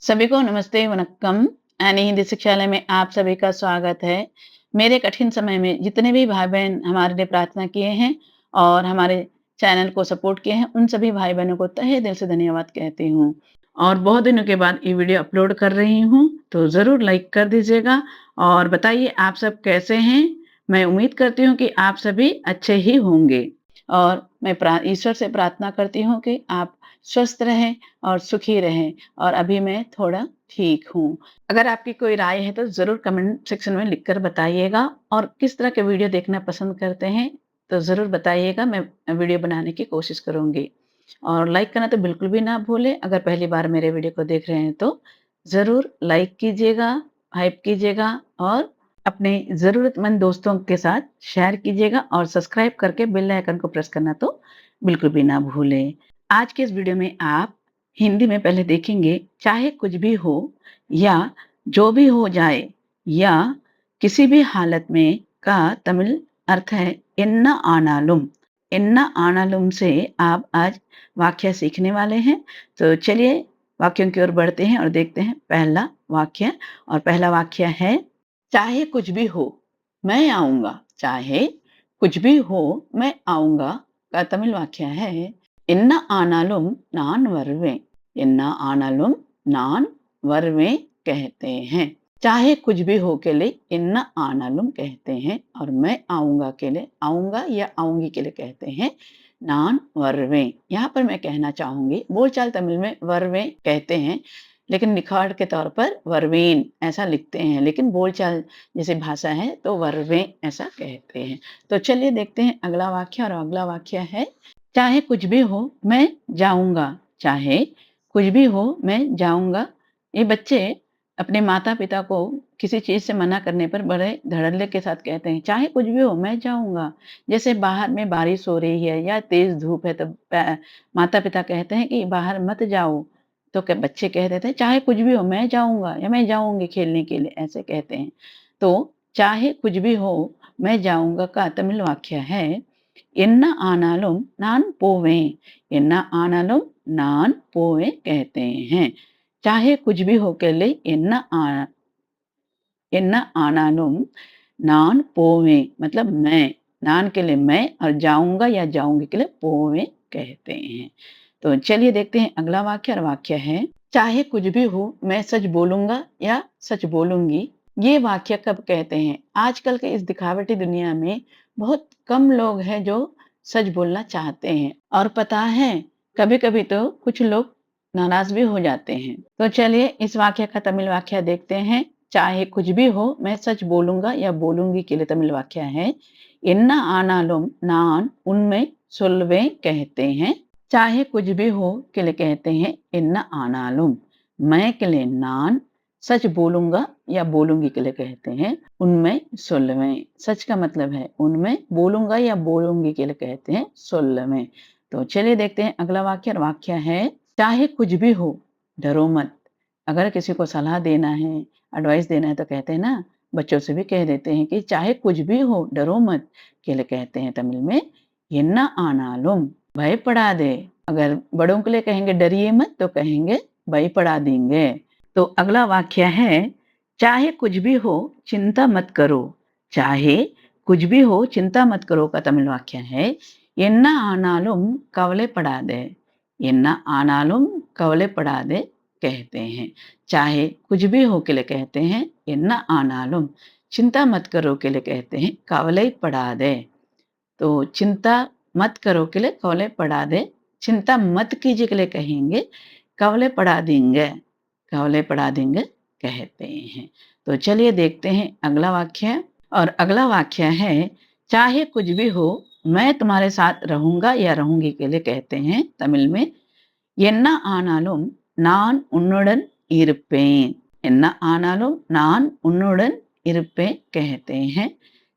सभी को नमस्ते, वनक्कम। यानी हिंदी शिक्षालय में आप सभी का स्वागत है। मेरे कठिन समय में जितने भी भाई-बहन हमारे लिए प्रार्थना किए हैं और हमारे चैनल को सपोर्ट किए हैं, उन सभी भाई-बहनों को तहे दिल से धन्यवाद कहती हूँ। और बहुत दिनों के बाद ये वीडियो अपलोड कर रही हूँ, तो ज़रूर लाइक कर दीजिएगा और बताइए आप सब कैसे हैं? मैं उम्मीद करती हूँ कि आप सभी अच्छे ही होंगे और मैं ईश्वर से प्रार्थना करती हूँ कि आप स्वस्थ रहें और सुखी रहें और अभी मैं थोड़ा ठीक हूँ। अगर आपकी कोई राय है तो ज़रूर कमेंट सेक्शन में लिखकर बताइएगा और किस तरह के वीडियो देखना पसंद करते हैं तो ज़रूर बताइएगा, मैं वीडियो बनाने की कोशिश करूँगी। और लाइक करना तो बिल्कुल भी ना भूलें, अगर पहली बार मेरे वीडियो को देख रहे हैं तो ज़रूर लाइक कीजिएगा, हाइप कीजिएगा और अपने ज़रूरतमंद दोस्तों के साथ शेयर कीजिएगा और सब्सक्राइब करके बेल आइकन को प्रेस करना तो बिल्कुल भी ना भूलें। आज के इस वीडियो में आप हिंदी में पहले देखेंगे चाहे कुछ भी हो या जो भी हो जाए या किसी भी हालत में का तमिल अर्थ है इन्ना आनालुम। इन्ना आनालुम से आप आज वाक्य सीखने वाले हैं। तो चलिए वाक्यों की ओर बढ़ते हैं और देखते हैं पहला वाक्य। और पहला वाक्य है चाहे कुछ भी हो मैं आऊंगा। चाहे कुछ भी हो मैं आऊंगा का तमिल वाक्य है என்ன ஆனாலும் நான் வருவேன்। என்ன ஆனாலும் நான் வருவேன் कहते हैं। चाहे कुछ भी हो के लिए इन्ना आनालुम कहते हैं और मैं आऊंगा के लिए आऊंगा या आऊंगी के लिए कहते हैं नान वर्वे। यहाँ पर मैं कहना चाहूंगी, बोलचाल तमिल में वर्वे कहते हैं लेकिन निखार के तौर पर वर्वेन ऐसा लिखते हैं, लेकिन बोलचाल जैसे भाषा है तो वर्वे ऐसा कहते हैं। तो चलिए देखते हैं अगला वाक्य। और अगला वाक्य है चाहे कुछ भी हो मैं जाऊंगा। चाहे कुछ भी हो मैं जाऊंगा। ये बच्चे अपने माता-पिता को किसी चीज़ से मना करने पर बड़े धड़ल्ले के साथ कहते हैं, चाहे कुछ भी हो मैं जाऊँगा। जैसे बाहर में बारिश हो रही है या तेज़ धूप है तो माता-पिता कहते हैं कि बाहर मत जाओ, तो क्या बच्चे कह देते हैं चाहे कुछ भी हो मैं जाऊँगा या मैं जाऊँगी खेलने के लिए, ऐसे कहते हैं। तो चाहे कुछ भी हो मैं जाऊँगा का तमिल वाक्य है என்ன ஆனாலும் நான் போவேன்। என்ன ஆனாலும் நான் போவேன் कहते हैं। चाहे कुछ भी हो के लिए என்ன ஆனாலும் நான் போவேன் मतलब मैं, नान के लिए मैं और जाऊंगा या जाऊंगी के लिए पोवें कहते हैं। तो चलिए देखते हैं अगला वाक्य। और वाक्य है चाहे कुछ भी हो मैं सच बोलूंगा या सच बोलूंगी। ये वाक्य कब कहते हैं? आजकल के इस दिखावटी दुनिया में बहुत कम लोग हैं जो सच बोलना चाहते हैं और पता है कभी-कभी तो कुछ लोग नाराज भी हो जाते हैं। तो चलिए इस वाक्य का तमिल वाक्य देखते हैं। चाहे कुछ भी हो मैं सच बोलूंगा या बोलूंगी के लिए तमिल वाक्य है என்ன ஆனாலும் நான் उनमें சொல்வேன் कहते हैं। चाहे कुछ भी हो के लिए कहते हैं என்ன ஆனாலும்। मैं के लिए नान, सच बोलूंगा या बोलूंगी के लिए कहते हैं उनमें சொல்வேன்। सच का मतलब है उनमें, बोलूंगा या बोलूंगी के लिए कहते हैं சொல்வேன்। तो चलिए देखते हैं अगला वाक्य। और वाक्य है चाहे कुछ भी हो डरो मत। अगर किसी को सलाह देना है, एडवाइस देना है तो कहते हैं ना, बच्चों से भी कह देते हैं कि चाहे कुछ भी हो डरो मत के लिए कहते हैं तमिल में என்ன ஆனாலும் भयपड़ा दे। अगर बड़ों के लिए कहेंगे डरिए मत तो कहेंगे भयपड़ा देंगे। तो अगला वाक्य है चाहे कुछ भी हो चिंता मत करो। चाहे कुछ भी हो चिंता मत करो का तमिल वाक्य है என்ன ஆனாலும் கவலைப்படாதே। என்ன ஆனாலும் கவலைப்படாதே कहते हैं। चाहे कुछ भी हो के लिए कहते हैं என்ன ஆனாலும், चिंता मत करो के लिए कहते हैं कवலைப்படாதே। तो चिंता मत करो के लिए कवலைப்படாதே, चिंता मत कीजिए के लिए कहेंगे कवலைப்படாதீங்க। कवலைப்படாதீங்க कहते हैं। तो चलिए देखते हैं अगला वाक्य। और अगला वाक्य है चाहे कुछ भी हो मैं तुम्हारे साथ रहूंगा या रहूंगी के लिए कहते हैं तमिल में என்ன ஆனாலும் நான் உன்னுடன் இருப்பேன்। என்ன ஆனாலும் நான் உன்னுடன் இருப்பேன் कहते हैं।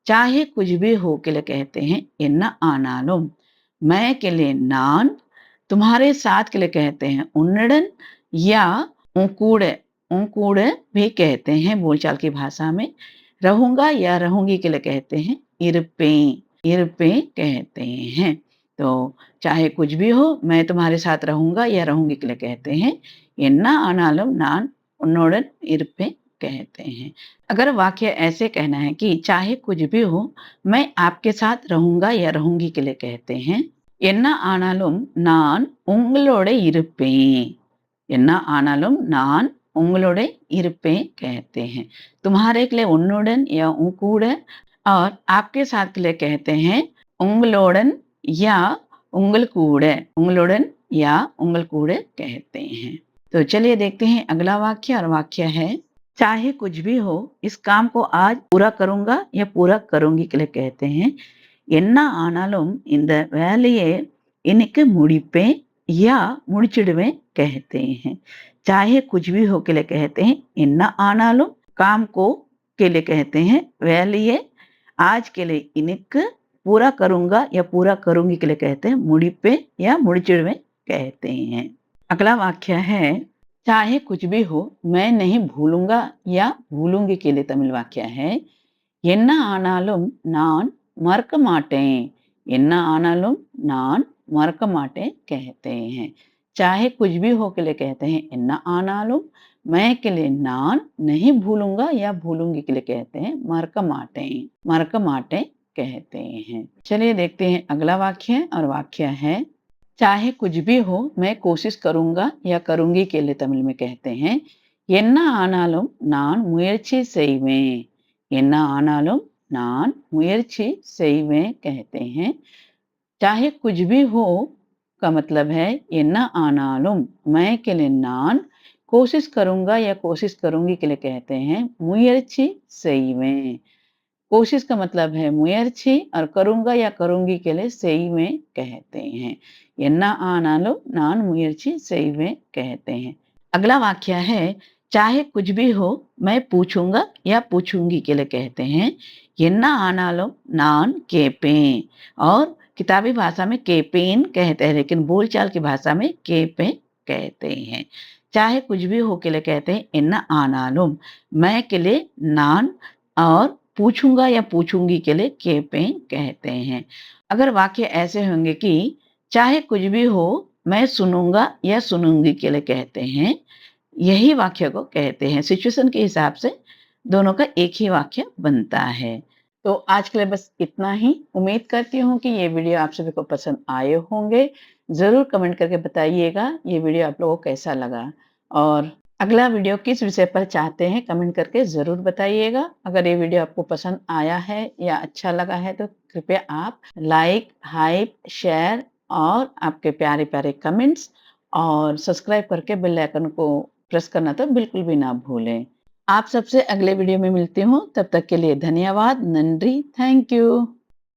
चाहे कुछ भी हो के लिए कहते हैं என்ன ஆனாலும்। मैं के लिए நான், तुम्हारे साथ के लिए कहते हैं उन्नुடன் या उन कूड़ भी कहते हैं बोलचाल की भाषा में। रहूंगा या रहूंगी के लिए कहते हैं இருப்பேன் कहते हैं। तो चाहे कुछ भी हो मैं तुम्हारे साथ रहूँगा या रहूँगी के लिए कहते हैं என்ன ஆனாலும் நான் உன்னுடன் இருப்பேன் कहते हैं। अगर वाक्य ऐसे कहना है कि चाहे कुछ भी हो मैं आपके साथ रहूँगा या रहूँगी के लिए कहते हैं என்ன ஆனாலும் நான் உங்களோட இருப்பேன்। என்ன ஆனாலும் நான் உங்களோட இருப்பேன் कहते हैं। तुम्हारे के लिए उन्नुடன் या கூட और आपके साथ के लिए कहते हैं உங்களுடன் या உங்கள் கூட உங்களுடன் या உங்கள் கூட कहते हैं। तो चलिए देखते हैं अगला वाक्य और वाक्य है चाहे कुछ भी हो इस काम को आज पूरा करूंगा या पूरा करूंगी के लिए कहते हैं என்ன ஆனாலும் இந்த வேலையை இன்னைக்கு முடிப்பேன் या முடிச்சிடுவேன் कहते हैं। चाहे कुछ भी हो के लिए कहते हैं என்ன ஆனாலும் काम को के लिए कहते हैं வேலையை आज के लिए இன்னைக்கு पूरा करूंगा या पूरा करूंगी के लिए कहते हैं முடிப்பேன் या முடிச்சிடுவேன் कहते हैं। अगला वाक्य है चाहे कुछ भी हो मैं नहीं भूलूंगा या भूलूंगी के लिए तमिल वाक्य है என்ன ஆனாலும் நான் மறக்க மாட்டேன்। என்ன ஆனாலும் நான் மறக்க மாட்டேன் कहते हैं। चाहे कुछ भी हो के लिए कहते हैं என்ன ஆனாலும் मैं के लिए நான் नहीं भूलूंगा या भूलूंगी के लिए कहते हैं मरक माटे कहते हैं। चलिए देखते हैं अगला वाक्य और वाक्य है चाहे कुछ भी हो मैं कोशिश करूंगा या करूंगी के लिए तमिल में कहते हैं என்ன ஆனாலும் நான் முயற்சி செய்வேன்। என்ன ஆனாலும் நான் முயற்சி செய்வேன் कहते हैं। चाहे कुछ भी हो का मतलब है என்ன ஆனாலும் मैं के लिए நான் कोशिश करूंगा या कोशिश करूंगी के लिए कहते हैं मुयर्ची செய்வேன்। कोशिश का मतलब है मुयर्ची और करूंगा या करूंगी के लिए செய்வேன் कहते हैं। என்ன ஆனாலும் நான் முயற்சி செய்வேன் कहते हैं। अगला वाक्य है चाहे कुछ भी हो मैं पूछूंगा या पूछूंगी के लिए कहते हैं என்ன ஆனாலும் நான் கேப்பேன் और किताबी भाषा में केपेन कहते हैं लेकिन बोलचाल की भाषा में केपे कहते हैं। चाहे कुछ भी हो के लिए कहते हैं என்ன ஆனாலும் मैं के लिए நான் और पूछूंगा या पूछूंगी के लिए केपेन कहते हैं। अगर वाक्य ऐसे होंगे कि चाहे कुछ भी हो मैं सुनूंगा या सुनूंगी के लिए कहते हैं यही वाक्य को कहते हैं। सिचुएशन के हिसाब से दोनों का एक ही वाक्य बनता है। तो आज के लिए बस इतना ही। उम्मीद करती हूँ कि ये वीडियो आप सभी को पसंद आए होंगे। ज़रूर कमेंट करके बताइएगा ये वीडियो आप लोगों को कैसा लगा और अगला वीडियो किस विषय पर चाहते हैं कमेंट करके ज़रूर बताइएगा। अगर ये वीडियो आपको पसंद आया है या अच्छा लगा है तो कृपया आप लाइक हाइप शेयर और आपके प्यारे प्यारे कमेंट्स और सब्सक्राइब करके बेल आइकन को प्रेस करना तो बिल्कुल भी ना भूलें। आप सबसे अगले वीडियो में मिलती हूँ तब तक के लिए धन्यवाद नंदी थैंक यू।